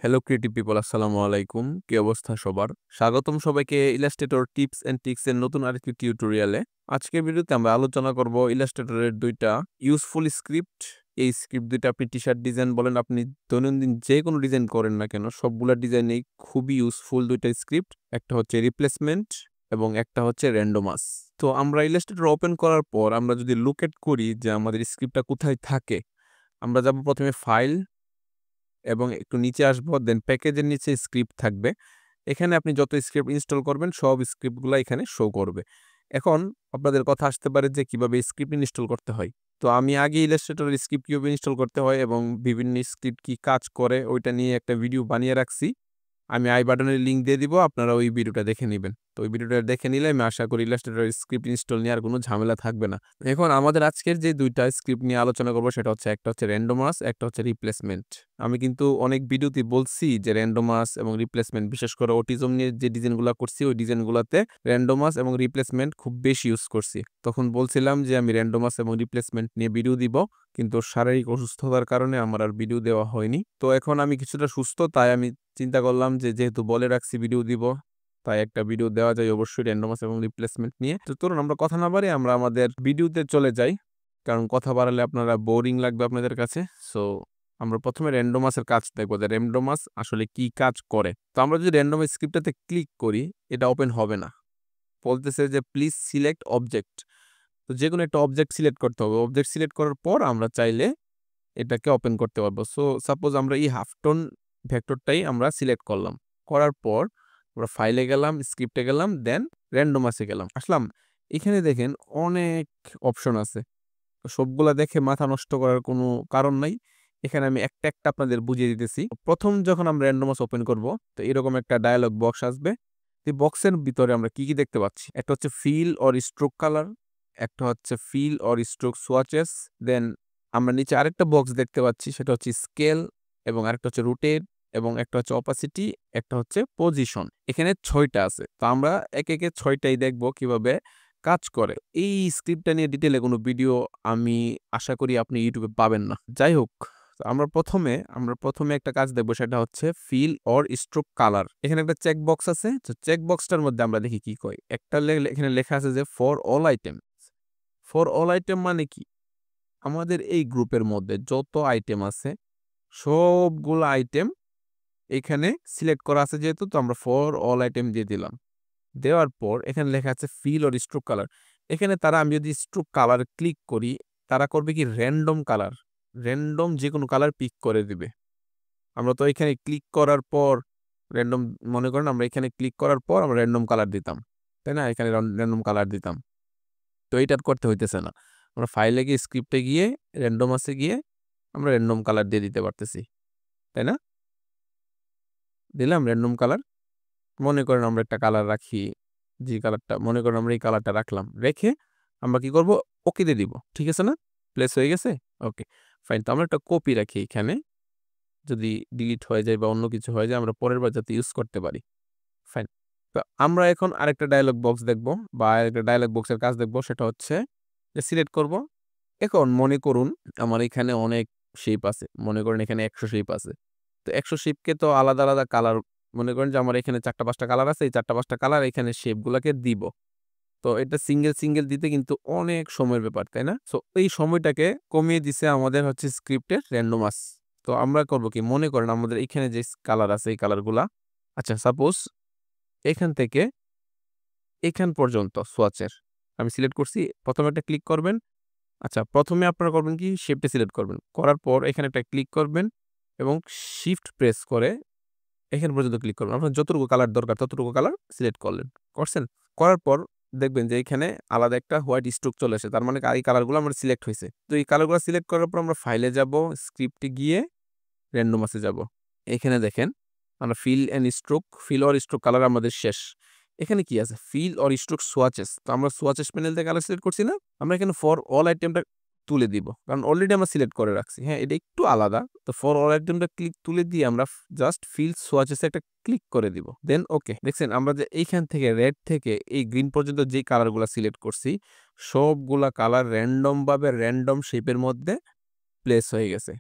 Hello creative people, আসসালামু আলাইকুম। কি অবস্থা সবার? স্বাগতম সবাইকে ইলাস্ট্রেটর টিপস এন্ড ট্রিক্স এর নতুন আরেকটি টিউটোরিয়ালে। আজকের ভিডিওতে আমরা আলোচনা করব ইলাস্ট্রেটরের ২টা ইউজফুল স্ক্রিপ্ট। এই স্ক্রিপ্ট ২টা আপনি টি-শার্ট ডিজাইন বলেন, আপনি দৈনন্দিন যে কোনো ডিজাইন করেন না কেন, সবগুলা ডিজাইনেই খুবই ইউজফুল ২টা স্ক্রিপ্ট। একটা হচ্ছে রিপ্লেসমেন্ট এবং একটা হচ্ছে র্যান্ডমাস। তো আমরা ইলাস্ট্রেটর ওপেন করার পর আমরা যদি লুক এট করি যে আমাদের স্ক্রিপ্টটা কোথায় থাকে, আমরা যাব প্রথমে ফাইল এবং একটু নিচে আসবো, দেন প্যাকেজের নিচে স্ক্রিপ্ট থাকবে। এখানে আপনি যত স্ক্রিপ্ট ইনস্টল করবেন সব স্ক্রিপ্টগুলা এখানে শো করবে। এখন আপনাদের কথা আসতে পারে যে কিভাবে স্ক্রিপ্ট ইনস্টল করতে হয়। তো আমি আগে ইলাস্ট্রেটরের স্ক্রিপ্ট কিভাবে ইনস্টল করতে হয় এবং বিভিন্ন স্ক্রিপ্ট কি কাজ করে ওইটা নিয়ে একটা ভিডিও বানিয়ে রাখছি। আমি আই বাটনের লিঙ্ক দিয়ে দিব, আপনারা ওই ভিডিওটা দেখে নিবেন। তো ওই ভিডিওটা দেখে নিলে আমি আশা করি ইলাস্ট্রেটর স্ক্রিপ্ট ইনস্টল নিয়ে আর কোনো ঝামেলা থাকবে না। এখন আমাদের আজকের যে ২টা স্ক্রিপ্ট নিয়ে আলোচনা করব সেটা হচ্ছে একটা হচ্ছে র্যান্ডমাস, একটা হচ্ছে রিপ্লেসমেন্ট। আমি কিন্তু অনেক ভিডিওতে বলছি যে র্যান্ডমাস এবং রিপ্লেসমেন্ট, বিশেষ করে অটিজম নিয়ে যে ডিজাইনগুলো করছি ওই ডিজাইনগুলোতে র্যান্ডমাস এবং রিপ্লেসমেন্ট খুব বেশি ইউজ করছি। তখন বলছিলাম যে আমি র্যান্ডমাস এবং রিপ্লেসমেন্ট নিয়ে ভিডিও দিব, কিন্তু শারীরিক অসুস্থতার কারণে আমার আর ভিডিও দেওয়া হয়নি। তো এখন আমি কিছুটা সুস্থ, তাই আমি চিন্তা করলাম যে যেহেতু বলে রাখছি ভিডিও দিব, তাই একটা ভিডিও দেওয়া যায় অবশ্যই র্যান্ডমাস এবং রিপ্লেসমেন্ট নিয়ে। তো চলুন আমরা কথা না বাড়িয়ে আমরা আমাদের ভিডিওতে চলে যাই, কারণ কথা বাড়ালে আপনারা বোরিং লাগবে আপনাদের কাছে। সো আমরা প্রথমে র্যান্ডমাসের কাজ দেখবো যে র্যান্ডমাস আসলে কি কাজ করে। তো আমরা যদি র্যান্ডমাস স্ক্রিপ্টটাতে ক্লিক করি, এটা ওপেন হবে না। বলতেছে যে প্লিজ সিলেক্ট অবজেক্ট। তো যে কোনো একটা অবজেক্ট সিলেক্ট করতে হবে। অবজেক্ট সিলেক্ট করার পর আমরা চাইলে এটাকে ওপেন করতে পারবো। সো সাপোজ আমরা এই হাফ টোন ভেক্টরটাই আমরা সিলেক্ট করলাম। করার পর আমরা ফাইলে গেলাম, স্ক্রিপ্টে গেলাম, দেন র্যান্ডমাসে গেলাম। আসলাম, এখানে দেখেন অনেক অপশন আছে। তো সবগুলা দেখে মাথা নষ্ট করার কোনো কারণ নাই। এখানে আমি একটা একটা আপনাদের বুঝিয়ে দিতেছি। প্রথম যখন আমরা র্যান্ডমাস ওপেন করব, তো এরকম একটা ডায়ালগ বক্স আসবে। এই বক্সের ভিতরে আমরা কি কি দেখতে পাচ্ছি? একটা হচ্ছে ফিল অর স্ট্রোক কালার, একটা হচ্ছে ফিল অর স্ট্রোক সোয়াচেস, দেন আমরা নিচে আরেকটা বক্স দেখতে পাচ্ছি, সেটা হচ্ছে স্কেল, এবং আরেকটা হচ্ছে রোটেট, এবং একটা হচ্ছে অপাসিটি, একটা হচ্ছে পজিশন। এখানে ৬টা আছে। তো আমরা একে একে ৬টাই দেখব কিভাবে কাজ করে। এই স্ক্রিপ্টটা নিয়ে ডিটেইলে কোনো ভিডিও আমি আশা করি আপনি ইউটিউবে পাবেন না। যাই হোক, তো আমরা প্রথমে একটা কাজ দেখব, সেটা হচ্ছে ফিল অর স্ট্রোক কালার। এখানে একটা চেক বক্স আছে। তো চেক বক্সটার মধ্যে আমরা দেখি কি কয়। একটা এখানে লেখা আছে যে for all item. For all item মানে কি? আমাদের এই গ্রুপের মধ্যে যত আইটেম আছে সবগুলো আইটেম এখানে সিলেক্ট করা আছে যেহেতু, তো আমরা ফর অল আইটেম দিয়ে দিলাম। দেওয়ার পর এখানে লেখা আছে ফিল অর স্ট্রোক কালার। এখানে তারা, আমি যদি স্ট্রোক কালার ক্লিক করি, তারা করবে কি র্যান্ডম কালার, র্যান্ডম যে কোনো কালার পিক করে দিবে। আমরা তো এখানে ক্লিক করার পর র্যান্ডম, মনে করেন আমরা এখানে ক্লিক করার পর আমরা র্যান্ডম কালার দিতাম, তাই না? এখানে র্যান্ডম কালার দিতাম। তো এইটা করতে হইতেছে না। আমরা ফাইলে গিয়ে স্ক্রিপ্টে গিয়ে র্যান্ডমাসে গিয়ে আমরা র্যান্ডম কালার দিয়ে দিতে পারতেছি, তাই না? দিলাম র্যান্ডম কালার। মনে করেন আমরা একটা কালার রাখি, যে কালারটা মনে করেন আমরা এই কালারটা রাখলাম, রেখে আমরা কি করব? ওকে দিয়ে দিব। ঠিক আছে না? প্লেস হয়ে গেছে? ওকে, ফাইন। তো আমরা একটা কপি রাখি এখানে, যদি ডিলিট হয়ে যায় বা অন্য কিছু হয়ে যায় আমরা পরের বার যাতে ইউজ করতে পারি। ফাইন। তো আমরা এখন আরেকটা ডায়ালগ বক্স দেখব, বা আরেকটা ডায়ালগ বক্সের কাজ দেখব, সেটা হচ্ছে যে সিলেক্ট করব। এখন মনে করুন আমার এখানে অনেক শেপ আছে। মনে করেন এখানে ১০০ শেপ আছে। তো ১০০ শেপকে তো আলাদা, আলাদা কালার, মনে করেন যে আমার এখানে ৪টা-৫টা কালার আছে। এই ৪টা-৫টা কালার এখানে শেপগুলাকে দিব। তো এটা সিঙ্গেল দিতে কিন্তু অনেক সময়ের ব্যাপার, তাই না? সো এই সময়টাকে কমিয়ে দিছে আমাদের হচ্ছে স্ক্রিপ্টের র্যান্ডমাস। তো আমরা করব কি? মনে করেন আমাদের এখানে যে কালার আছে এই কালারগুলা, আচ্ছা সাপোজ এখান থেকে এখান পর্যন্ত সোয়াচের আমি সিলেক্ট করছি। প্রথমে একটা ক্লিক করবেন। আচ্ছা, প্রথমে আপনারা করবেন কি? শেপটা সিলেক্ট করবেন। করার পর এখানে একটা ক্লিক করবেন এবং শিফট প্রেস করে এখান পর্যন্ত ক্লিক করবেন। আপনার যতটুকু কালার দরকার ততটুকু কালার সিলেক্ট করলেন। করছেন? করার পর দেখবেন যে এখানে আলাদা একটা হোয়াইট স্ট্রোক চলে আসে। তার মানে এই কালারগুলো আমার সিলেক্ট হইছে। তো এই কালারগুলো সিলেক্ট করার পর আমরা ফাইলে যাব, স্ক্রিপ্টে গিয়ে র্যান্ডমাসে যাব। এখানে দেখেন আমরা ফিল অর স্ট্রোক কালার আমাদের শেষ। এখানে কি আছে? Fill or stroke swatches. তো আমরা সোয়াচেস প্যানেল থেকে কালার সিলেক্ট করছি না? আমরা এখানে ফর অল আইটেমটা তুলে দিব। কারণ অলরেডি আমরা সিলেক্ট করে রাখছি। হ্যাঁ, এটা একটু আলাদা। তো ফর অল আইটেমটা তুলে দিয়ে আমরা জাস্ট ফিল সোয়াচেস একটা ক্লিক করে দিব। দেন ওকে। দেখছেন আমরা যে এইখান থেকে রেড থেকে এই গ্রিন পর্যন্ত যেই কালারগুলা সিলেক্ট করছি, সবগুলা কালার র্যান্ডম ভাবে র্যান্ডম শেপের মধ্যে প্লেস হয়ে গেছে।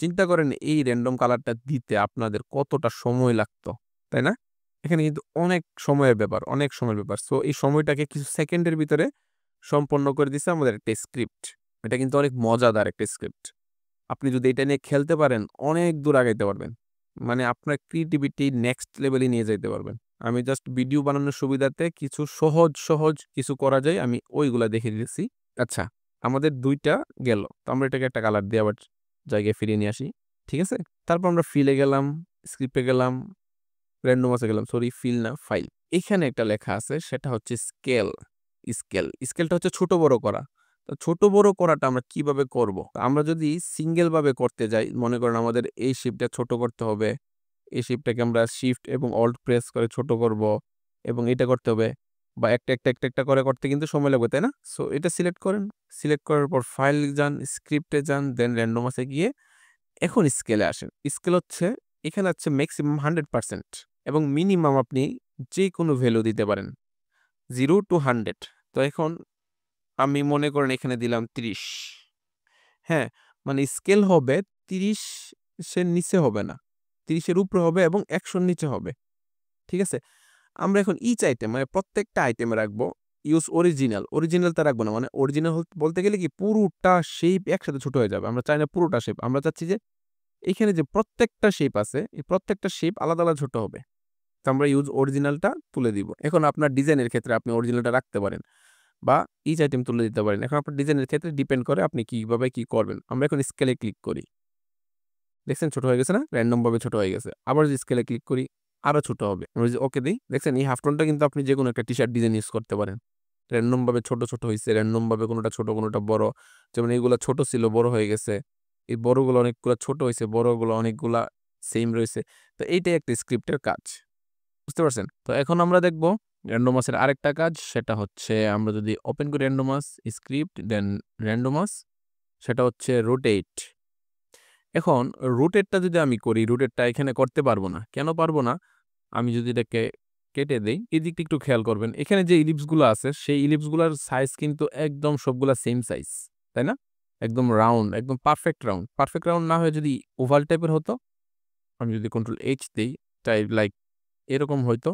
চিন্তা করেন এই র্যান্ডম কালারটা দিতে আপনাদের কতটা সময় লাগতো, তাই না? এখানে কিন্তু অনেক সময়ের ব্যাপার, অনেক সময়ের ব্যাপার। সো এই সময়টাকে কিছু সেকেন্ডের ভিতরে সম্পন্ন করে দিছে আমাদের একটা স্ক্রিপ্ট। এটা কিন্তু অনেক মজাদার একটা স্ক্রিপ্ট। আপনি যদি এটা নিয়ে খেলতে পারেন, অনেক দূর আগাইতে পারবেন। মানে আপনার ক্রিয়েটিভিটি নেক্সট লেভেলে নিয়ে যাইতে পারবেন। আমি জাস্ট ভিডিও বানানোর সুবিধাতে কিছু সহজ কিছু করা যায়, আমি ওইগুলা দেখিয়ে দিতেছি। আচ্ছা, আমাদের ২ টা গেল। তো আমরা এটাকে একটা কালার দিয়ে আবার জায়গায় ফিরিয়ে নিয়ে আসি। ঠিক আছে? তারপর আমরা ফিল এ গেলাম, স্ক্রিপ্ট এ গেলাম, র‍্যান্ডমাস এ গেলাম। সরি, ফিল না, ফাইল। এখানে একটা লেখা আছে, সেটা হচ্ছে স্কেল। স্কেলটা হচ্ছে ছোট বড় করা। তো ছোট বড় করাটা আমরা কিভাবে করব? আমরা যদি সিঙ্গেল ভাবে করতে যাই, মনে করেন আমাদের এই শেপটা ছোট করতে হবে। এই শেপটাকে আমরা শিফট এবং অল্ট প্রেস করে ছোট করব এবং এটা করতে হবে, বা একটা করে করতে কিন্তু সময় লাগবে, তাই না? সো এটা সিলেক্ট করেন। সিলেক্ট করার পর ফাইল যান, স্ক্রিপ্টে যান, দেন র‍্যান্ডমাসে গিয়ে এখন স্কেলে আসেন। স্কেল হচ্ছে এখানে হচ্ছে মেক্সিমাম 100% এবং মিনিমাম আপনি যেকোনো ভ্যালু দিতে পারেন। 0 to 100। তো এখন আমি মনে করেন এখানে দিলাম ৩০। হ্যাঁ, মানে স্কেল হবে ৩০ এর নিচে হবে না। ৩০ এর উপরে হবে এবং ১০০ এর নিচে হবে। ঠিক আছে? আমরা এখন ইচ আইটেম মানে প্রত্যেকটা আইটেমে রাখবো ইউজ অরিজিনাল। অরিজিনালটা রাখবো না। মানে অরিজিনাল বলতে গেলে কি পুরোটা শেপ একসাথে ছোট হয়ে যাবে। আমরা চাই না পুরোটা শেপ। আমরা চাচ্ছি যে এইখানে যে প্রত্যেকটা শেপ আছে, এই প্রত্যেকটা শেপ আলাদা ছোট হবে। তো আমরা ইউজ অরিজিনালটা তুলে দিব। এখন আপনার ডিজাইনের ক্ষেত্রে আপনি অরিজিনালটা রাখতে পারেন বা ইচ আইটেম তুলে দিতে পারেন। এখন আপনার ডিজাইনের ক্ষেত্রে ডিপেন্ড করে আপনি কিভাবে কি করবেন। আমরা এখন স্কেলে ক্লিক করি। দেখছেন ছোট হয়ে গেছে না? র‍্যান্ডম ভাবে ছোট হয়ে গেছে। আবার যদি স্কেলে ক্লিক করি, আরো ছোট হবে। আমরা যদি ওকে দেই, দেখছেন এই হাফ টোনটা কিন্তু আপনি যেকোনো একটা টি-শার্ট ডিজাইন ইউজ করতে পারেন। র‍্যান্ডম ভাবে ছোট হইছে, র‍্যান্ডম ভাবে কোনটা ছোট কোনটা বড়। যেমন এগুলা ছোট ছিল, বড় হয়ে গেছে। এই বড়গুলো অনেকগুলা ছোট হইছে, বড়গুলো অনেকগুলা সেইম রইছে। তো এইটাই একটা স্ক্রিপ্টের কাজ। বুঝতে পারছেন? তো এখন আমরা দেখব র‍্যান্ডমাসের আরেকটা কাজ, সেটা হচ্ছে আমরা যদি ওপেন করি র‍্যান্ডমাস, স্ক্রিপ্ট, দেন র‍্যান্ডমাস, সেটা হচ্ছে রোটেট। এখন রোটেটটা যদি আমি করি, রোটেটটা এখানে করতে পারবো না। কেন পারবো না? আমি যদি এটাকে কেটে দেই, এই দিকটা একটু খেয়াল করবেন। এখানে যে ইলিপস গুলো আছে, সেই ইলিপস গুলার সাইজ কিন্তু একদম সবগুলা সেম সাইজ। তাই না? একদম রাউন্ড, একদম পারফেক্ট রাউন্ড। পারফেক্ট রাউন্ড না হয়ে যদি ওভাল টাইপের হতো, আমি যদি কন্ট্রোল এইচ দেই, লাইক এরকম হইতো,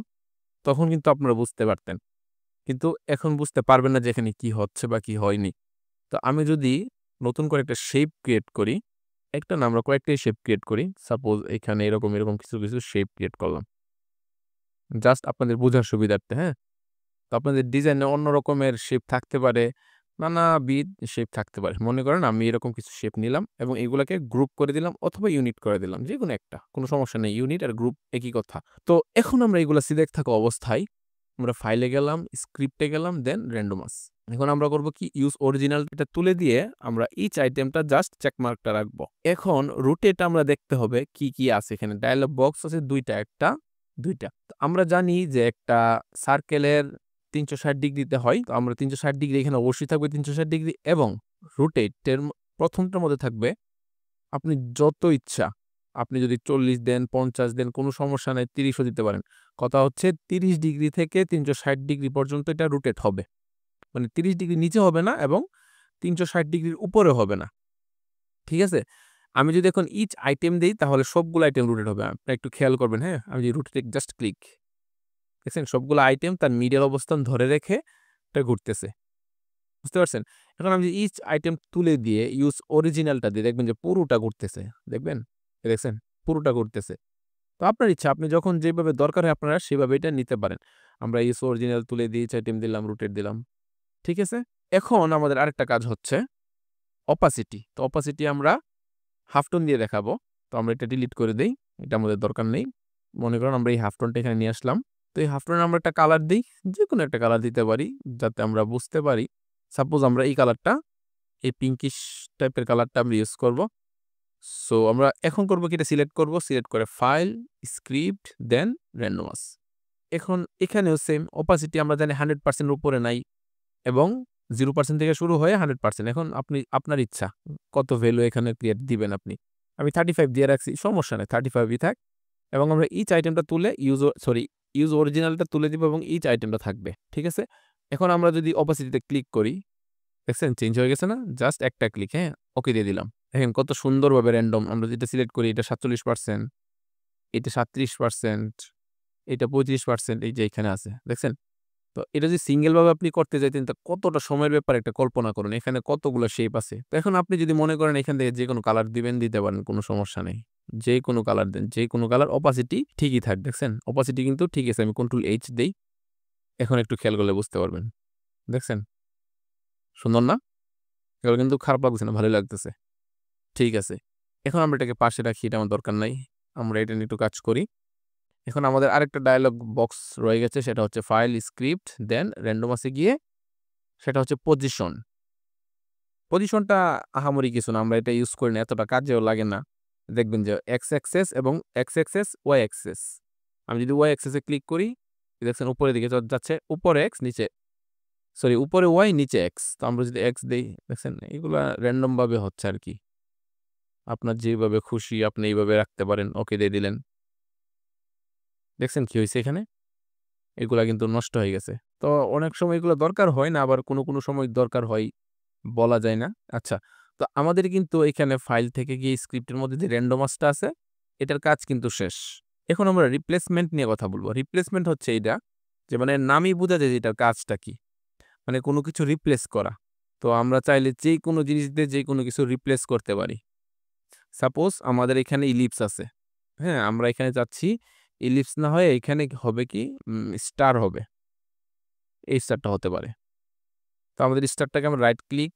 তখন কিন্তু আপনারা বুঝতে পারতেন। কিন্তু এখন বুঝতে পারবেন না যে এখানে কি হচ্ছে বা কি হয়নি। তো আমি যদি নতুন করে একটা শেপ ক্রিয়েট করি, একটা না আমরা কয়েকটাই শেপ ক্রিয়েট করি। সাপোজ এখানে এরকম কিছু শেপ ক্রিয়েট করলাম। জাস্ট আপনাদের বোঝার সুবিধার্থে, হ্যাঁ? তো আপনাদের ডিজাইনে অন্য রকমের শেপ থাকতে পারে, নানাবিধ শেপ থাকতে পারে। মনে করেন আমি এরকম কিছু শেপ নিলাম এবং এগুলাকে গ্রুপ করে দিলাম অথবা ইউনিট করে দিলাম। যেকোনো একটা। কোনো সমস্যা নেই। ইউনিট আর গ্রুপ একই কথা। তো এখন আমরা এগুলা সিলেক্ট থাকা অবস্থায় আমরা ফাইলে গেলাম, স্ক্রিপ্টে গেলাম, দেন র‍্যান্ডমাস। এখন আমরা করব কি ইউজ অরিজিনাল এটা তুলে দিয়ে আমরা ইচ আইটেমটা জাস্ট চেক মার্কটা রাখবো। এখন রোটেট আমরা দেখতে হবে কি আছে এখানে। ডায়ালগ বক্স আছে ২ টা, ১ টা, ২ টা। তো আমরা জানি যে একটা সার্কেলের ৩৬০ ডিগ্রিতে হয়। তো আমরা ৩৬০ ডিগ্রি এখানে অবশ্যই থাকবে ৩৬০ ডিগ্রি এবং রোটেটের ১ম টার মধ্যে থাকবে আপনি যত ইচ্ছা। আপনি যদি ৪০ দেন, ৫০ দেন, কোনো সমস্যা নাই, ৩০ ও দিতে পারেন। কথা হচ্ছে ৩০ ডিগ্রি থেকে ৩৬০ ডিগ্রি পর্যন্ত এটা রোটেট হবে। মানে ৩০ ডিগ্রি নিচে হবে না এবং ৩৬০ ডিগ্রির উপরে হবে না। ঠিক আছে? আমি যদি এখন ইচ আইটেম দেই তাহলে সবগুলো আইটেম রোটেট হবে। আপনারা একটু খেয়াল করবেন, হ্যাঁ? আমি যদি রোটেটে জাস্ট ক্লিক। দেখছেন সবগুলো আইটেম তার মিডল অবস্থান ধরে রেখে এটা ঘুরতেছে। বুঝতে পারছেন? এখন আমি যদি ইচ আইটেম তুলে দিয়ে ইউজ অরিজিনালটা দিয়ে দেখবেন যে পুরোটা ঘুরতেছে। দেখবেন? দেখছেন? পুরোটা ঘুরতেছে। তো আপনার ইচ্ছা, আপনি যখন যেভাবে দরকার হয় আপনারা সেভাবে এটা নিতে পারেন। আমরা ইউজ অরিজিনাল তুলে দিয়ে ইচ আইটেম দিলাম, রোটেট দিলাম। ঠিক আছে? এখন আমাদের আরেকটা কাজ হচ্ছে অপাসিটি। তো অপাসিটি আমরা হাফ টোন দিয়ে দেখাবো। তো আমরা এটা ডিলিট করে দেই। এটা আমাদের দরকার নেই। মনে করেন আমরা এই হাফ টোনটা এখানে নিয়ে আসলাম। তো এই হাফ টোনে আমরা একটা কালার দেই। যেকোনো একটা কালার দিতে পারি যাতে আমরা বুঝতে পারি। সাপোজ আমরা এই কালারটা, এই পিঙ্কিশ টাইপের কালারটা আমরা ইউজ করব। সো আমরা এখন করব কি, এটা সিলেক্ট করব। সিলেক্ট করে ফাইল, স্ক্রিপ্ট, দেন র‍্যান্ডমাস। এখন এখানেও সেম অপাসিটি আমরা জানি 100% এর উপরে নাই এবং 0% থেকে শুরু হয়ে 100%। এখন আপনার ইচ্ছা কত ভ্যালু এখানে ক্রিয়েট দিবেন আপনি। আমি 35 দিয়ে রাখছি। সমস্যা নাই, 35 ই থাক। এবং আমরা ইচ আইটেমটা তুলে ইউজ অরিজিনালটা তুলে দিব এবং ইচ আইটেমটা থাকবে। ঠিক আছে? এখন আমরা যদি অপাসিটিতে ক্লিক করি, দেখছেন চেঞ্জ হয়ে গেছে না? জাস্ট একটা ক্লিক, হ্যাঁ? ওকে দিয়ে দিলাম। দেখেন কত সুন্দরভাবে র্যান্ডম। আমরা যেটা সিলেক্ট করি এটা 47%, এটা 37%, এটা 35%, এই যে এখানে আছে। দেখছেন? তো এটা যদি সিঙ্গেল ভাবে আপনি করতে যাইতেন তা কতটা সময়ের ব্যাপার একটা কল্পনা করুন। এখানে কতগুলা শেপ আছে। তো এখন আপনি যদি মনে করেন এখান থেকে যেকোনো কালার দিবেন, দিতে পারেন, কোনো সমস্যা নেই। যেকোনো কালার দেন, যেকোনো কালার, অপাসিটি ঠিকই থাক। দেখছেন? অপাসিটি কিন্তু ঠিক আছে। আমি কন্ট্রোল এইচ দেই। এখন একটু খেয়াল করলে বুঝতে পারবেন। দেখছেন? সুন্দর না? এগুলো কিন্তু খারাপ লাগতেছে না, ভালোই লাগতেছে। ঠিক আছে। এখন আমরা এটাকে পাশে রাখি, এটা আমার দরকার নাই। আমরা এটা নিয়ে একটু কাজ করি। এখন আমাদের আরেকটা ডায়ালগ বক্স রয়ে গেছে, সেটা হচ্ছে ফাইল, স্ক্রিপ্ট, দেন র্যান্ডমাসে গিয়ে সেটা হচ্ছে পজিশন। পজিশনটা আহামরি কিছু না, আমরা এটা ইউজ করি না, এতটা কাজেও লাগে না। দেখবেন যে এক্স অ্যাক্সেস এবং এক্স অ্যাক্সেস, ওয়াই অ্যাক্সেস। আমি যদি ওয়াই অ্যাক্সেসে ক্লিক করি, দেখছেন উপরের দিকে যাচ্ছে, উপরে এক্স, নিচে সরি উপরে ওয়াই, নিচে এক্স। তো আমরা যদি এক্স দেই, দেখছেন এগুলা র্যান্ডম ভাবে হচ্ছে আর কি। আপনার যেভাবে খুশি আপনি এইভাবে রাখতে পারেন। ওকে দিয়ে দিলেন। দেখছেন কি হয়েছে এখানে? এগুলা কিন্তু নষ্ট হয়ে গেছে। তো অনেক সময় এগুলো দরকার হয় না, আবার কোনো সময় দরকার হয়, বলা যায় না। আচ্ছা, তো আমাদের কিন্তু এখানে ফাইল থেকে গিয়ে স্ক্রিপ্টের মধ্যে যে র্যান্ডমাসটা আছে, এটার কাজ কিন্তু শেষ। এখন আমরা রিপ্লেসমেন্ট নিয়ে কথা বলব। রিপ্লেসমেন্ট হচ্ছে এইটা যে মানে নামই বোঝা যায় যে এটার কাজটা কি। মানে কোনো কিছু রিপ্লেস করা। তো আমরা চাইলে যেকোনো জিনিস দিয়ে যেকোনো কিছু রিপ্লেস করতে পারি। সাপোজ আমাদের এখানে ইলিপস আছে। হ্যাঁ? আমরা এখানে চাচ্ছি ইলিপস না হয়ে এখানে হবে কি স্টার হবে। এই স্টারটা হতে পারে। তো আমাদের স্টারটাকে আমরা right click,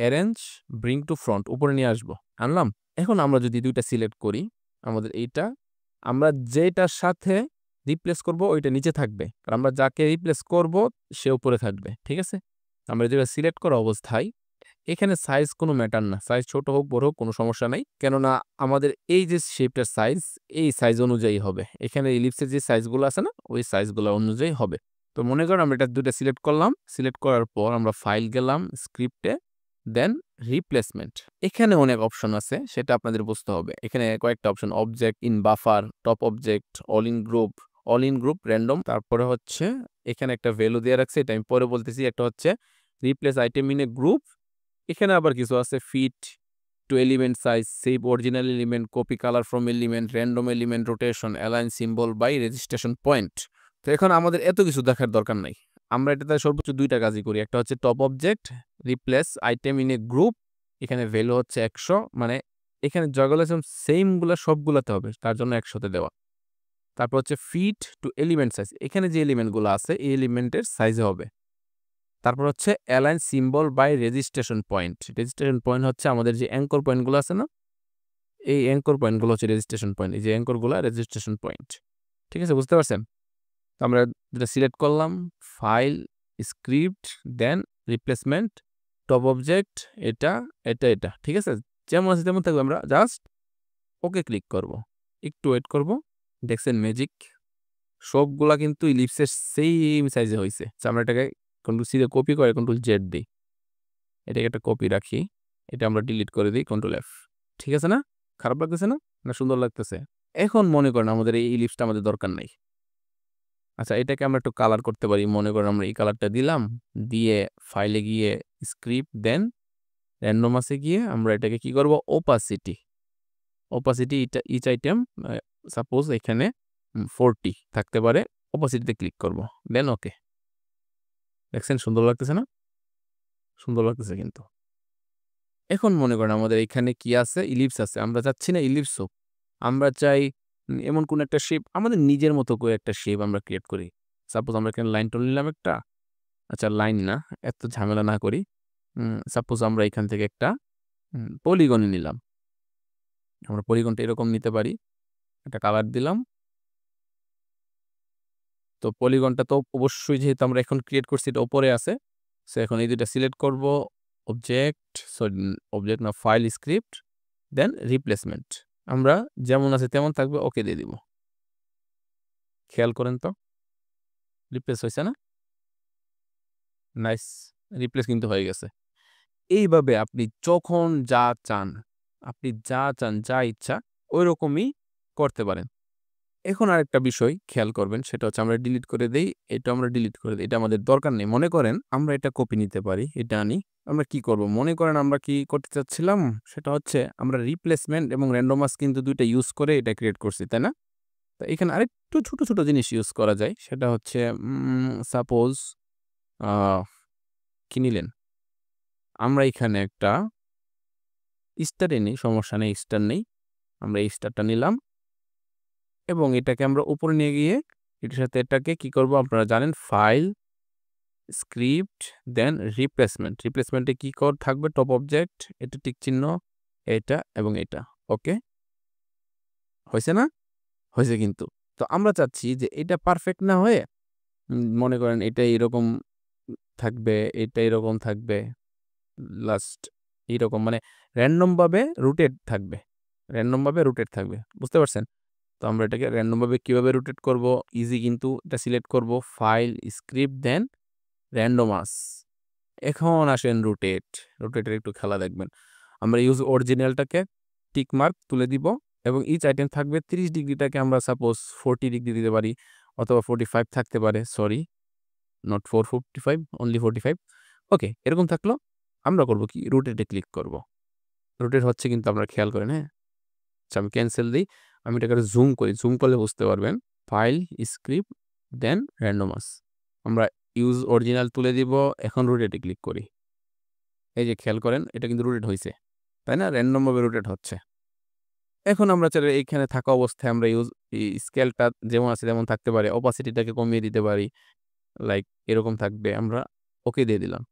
arrange, bring to front, উপরে নিয়ে আসবো। আনলাম? এখন আমরা যদি ২ টা সিলেক্ট করি, আমাদের এইটা, আমরা যেটার সাথে রিপ্লেস করব ওইটা নিচে থাকবে। আর আমরা যাকে রিপ্লেস করব সে উপরে থাকবে। ঠিক আছে? আমরা যেটা সিলেক্ট করা অবস্থায় এখানে সাইজ কোনো ম্যাটার না। সাইজ ছোট হোক, বড় হোক, কোনো সমস্যা নাই। কেননা আমাদের এই যে শেপটার সাইজ, এই সাইজ অনুযায়ী হবে। এখানে ইলিপসের যে সাইজগুলো আছে না, ওই সাইজগুলো অনুযায়ী হবে। তো মনে করেন আমরা এটা ২ টা সিলেক্ট করলাম। সিলেক্ট করার পর আমরা ফাইল গেলাম, স্ক্রিপ্টে, দেন রিপ্লেসমেন্ট। এখানে অনেক অপশন আছে, সেটা আপনাদের বুঝতে হবে। এখানে কয়েকটা option, object, in buffer, top object, all in group, random. তারপরে হচ্ছে এখানে একটা ভ্যালু দিয়ে রাখছে, এটা আমি পরে বলতেছি। একটা হচ্ছে replace item in a group. এখানে আবার কিছু আছে, fit to element size, save original element, copy colour from element, random element rotation, align symbol by registration point. তো এখন আমাদের এত কিছু দেখার দরকার নাই। আমরা এটাতে সর্বোচ্চ ২ টা কাজই করি। একটা হচ্ছে top object, replace item in a group. এখানে ভ্যালু হচ্ছে ১০০, মানে এখানে যেগুলো আছে সেম গুলা সবগুলাতে হবে, তার জন্য ১০০ তে দেওয়া। তারপর হচ্ছে ফিট টু এলিমেন্ট সাইজ, এখানে যে এলিমেন্ট গুলো আছে এই এলিমেন্টের সাইজে হবে। তারপর হচ্ছে align symbol by registration point. Registration point হচ্ছে আমাদের যে অ্যাঙ্কর পয়েন্টগুলো আছে না, এই অ্যাঙ্কর পয়েন্টগুলো হচ্ছে রেজিস্ট্রেশন পয়েন্ট। এই যে অ্যাঙ্করগুলা রেজিস্ট্রেশন পয়েন্ট। ঠিক আছে? বুঝতে পারছেন? তো আমরা যেটা সিলেক্ট করলাম, ফাইল, স্ক্রিপ্ট, দেন রিপ্লেসমেন্ট, টপ অবজেক্ট, এটা। ঠিক আছে? যেমন আছে তেমন থাকবে। আমরা জাস্ট ওকে ক্লিক করব। একটু ওয়েট করব। দেখছেন ম্যাজিক? সবগুলা কিন্তু ইলিপসের সেইম সাইজে হইছে। তো আমরা এটাকে কন্ট্রোল সি দিয়ে কপি করে কন্ট্রোল জেড দেই। এটাকে একটা কপি রাখি। এটা আমরা ডিলিট করে দিই, কন্ট্রোল এফ। ঠিক আছে না? খারাপ লাগতেছে না? না সুন্দর লাগতেছে? এখন মনে করেন আমাদের এই ইলিপসটা আমাদের দরকার নাই। আচ্ছা, এটাকে আমরা একটু কালার করতে পারি। মনে করেন আমরা এই কালারটা দিলাম, দিয়ে ফাইলে গিয়ে স্ক্রিপ্ট, দেন র‍্যান্ডমাসে গিয়ে আমরা এটাকে কি করব? ওপাসিটি ইচ আইটেম, সাপোজ এখানে 40 থাকতে পারে। ওপাসিটিতে ক্লিক করব। দেন ওকে। দেখছেন সুন্দর লাগতেছে না? সুন্দর লাগতেছে কিন্তু। এখন মনে করেন আমাদের এখানে কি আছে? ইলিপস আছে। আমরা চাচ্ছি না ইলিপস হোক। আমরা চাই এমন কোন একটা শেপ, আমাদের নিজের মতো করে একটা শেপ আমরা ক্রিয়েট করি। সাপোজ আমরা এখানে লাইন টুল নিলাম একটা। আচ্ছা, লাইন না, এত ঝামেলা না করি। সাপোজ আমরা এখান থেকে একটা পলিগন নিলাম। আমরা পলিগনটা এরকম নিতে পারি। একটা কালার দিলাম। তো পলিগনটা তো অবশ্যই, যেহেতু আমরা এখন ক্রিয়েট করছি, এটা উপরে আছে। সো এখন এই ২ টা সিলেক্ট করব। অবজেক্ট না, ফাইল, স্ক্রিপ্ট, দেন রিপ্লেসমেন্ট। আমরা যেমন আছে তেমন থাকবে, ওকে দিয়ে দিব। খেয়াল করেন তো, রিপ্লেস হইছে না? নাইস, রিপ্লেস কিন্তু হয়ে গেছে। এইভাবে আপনি যখন যা চান, যা ইচ্ছা ঐরকমই করতে পারেন। এখন আরেকটা বিষয় খেয়াল করবেন, সেটা হচ্ছে আমরা ডিলিট করে দেই, এটা আমরা ডিলিট করে দেই। এটা আমাদের দরকার নেই। মনে করেন আমরা এটা কপি নিতে পারি, এটা আনি। আমরা কি করব? মনে করেন আমরা কি করতে চাচ্ছিলাম? সেটা হচ্ছে আমরা রিপ্লেসমেন্ট এবং র্যান্ডমাস কিন্তু ২ টা ইউজ করে এটা ক্রিয়েট করছি, তাই না? তো এখানে আরেকটু ছোট, ছোট জিনিস ইউজ করা যায়। সেটা হচ্ছে সাপোজ আ কি নিলেন? আমরা এখানে একটা স্টার নেই, সমস্যা নেই, স্টার নেই। আমরা এই স্টারটা নিলাম এবং এটাকে আমরা উপরে নিয়ে গিয়ে এটার সাথে এটাকে কি করব? আপনারা জানেন ফাইল, স্ক্রিপ্ট, দেন রিপ্লেসমেন্ট। রিপ্লেসমেন্টে কি কোড থাকবে? টপ অবজেক্ট, এটা টিক চিহ্ন, এটা এবং এটা। ওকে? হইছে না? হইছে কিন্তু। তো আমরা চাচ্ছি যে এটা পারফেক্ট না হয়ে মনে করেন এটা এরকম থাকবে, এটা এরকম থাকবে, লাস্ট এইরকম মানে র‍্যান্ডম ভাবে রুটেড থাকবে। র‍্যান্ডম ভাবে রুটেড থাকবে। বুঝতে পারছেন? তো আমরা এটাকে র‍্যান্ডম ভাবে কিভাবে রোটেট করব? ইজি কিন্তু। এটা সিলেক্ট করব ফাইল, স্ক্রিপ্ট, দেন র‍্যান্ডমাস। এখন আসেন রোটেট। রোটেটের একটু খেলা দেখবেন। আমরা ইউজ অরিজিনালটাকে টিক মার্ক তুলে দিব এবং ইচ আইটেম থাকবে ৩০ ডিগ্রিটাকে আমরা সাপোজ 40 ডিগ্রি দিতে পারি অথবা 45 থাকতে পারে। Sorry, not 455 only 45। ওকে, এরকম থাকলো। আমরা করব কি? রোটেটে ক্লিক করব। রোটেট হচ্ছে কিন্তু আপনারা খেয়াল করেন, হ্যাঁ? আচ্ছা আমি ক্যানসেল দেই। আমি এটাকে জুম করি। জুম করলে বুঝতে পারবেন। ফাইল, স্ক্রিপ্ট, দেন র‍্যান্ডমাস। আমরা ইউজ অরিজিনাল তুলে দিব। এখন রোটেটে ক্লিক করি। এই যে খেয়াল করেন, এটা কিন্তু রোটেট হইছে। তাই না? র‍্যান্ডম ভাবে রোটেট হচ্ছে। এখন আমরা চাইলে এইখানে থাকা অবস্থায় আমরা স্কেলটা যেমন আছে তেমন থাকতে পারে। অপাসিটিটাকে কমিয়ে দিতে পারি। লাইক এরকম থাকবে। আমরা ওকে দিয়ে দিলাম।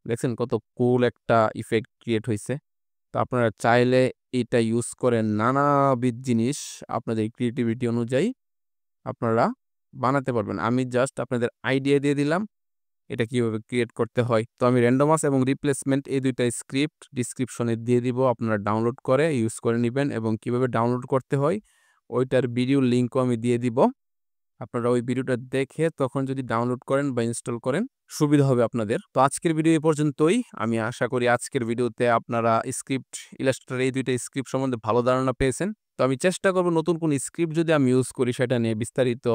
দেখছেন কত কুল একটা ইফেক্ট ক্রিয়েট হইছে? তো আপনারা চাইলে এটা ইউজ করে নানাবিধ জিনিস আপনাদের ক্রিয়েটিভিটি অনুযায়ী আপনারা বানাতে পারবেন। আমি জাস্ট আপনাদের আইডিয়া দিয়ে দিলাম, এটা কিভাবে ক্রিয়েট করতে হয়। তো আমি র‍্যান্ডমাস এবং রিপ্লেসমেন্ট এই ২ টা স্ক্রিপ্ট ডিসক্রিপশনে দিয়ে দিব। আপনারা ডাউনলোড করে ইউজ করে নিবেন এবং কিভাবে ডাউনলোড করতে হয় ওইটার ভিডিও লিংকও আমি দিয়ে দিব। আপনারা ওই ভিডিওটা দেখে তখন যদি ডাউনলোড করেন বা ইনস্টল করেন সুবিধা হবে আপনাদের। তো আজকের ভিডিও এ পর্যন্তই। আমি আশা করি আজকের ভিডিওতে আপনারা স্ক্রিপ্ট, ইলাস্ট্রেটর এই ২ টা স্ক্রিপ্ট সম্বন্ধে ভালো ধারণা পেয়েছেন। তো আমি চেষ্টা করব নতুন কোন স্ক্রিপ্ট যদি আমি ইউজ করি সেটা নিয়ে বিস্তারিত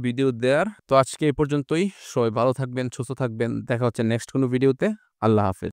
ভিডিও দেওয়ার। তো আজকে এই পর্যন্তই। সবাই ভালো থাকবেন, সুস্থ থাকবেন। দেখা হচ্ছে নেক্সট কোনো ভিডিওতে। আল্লাহ হাফেজ।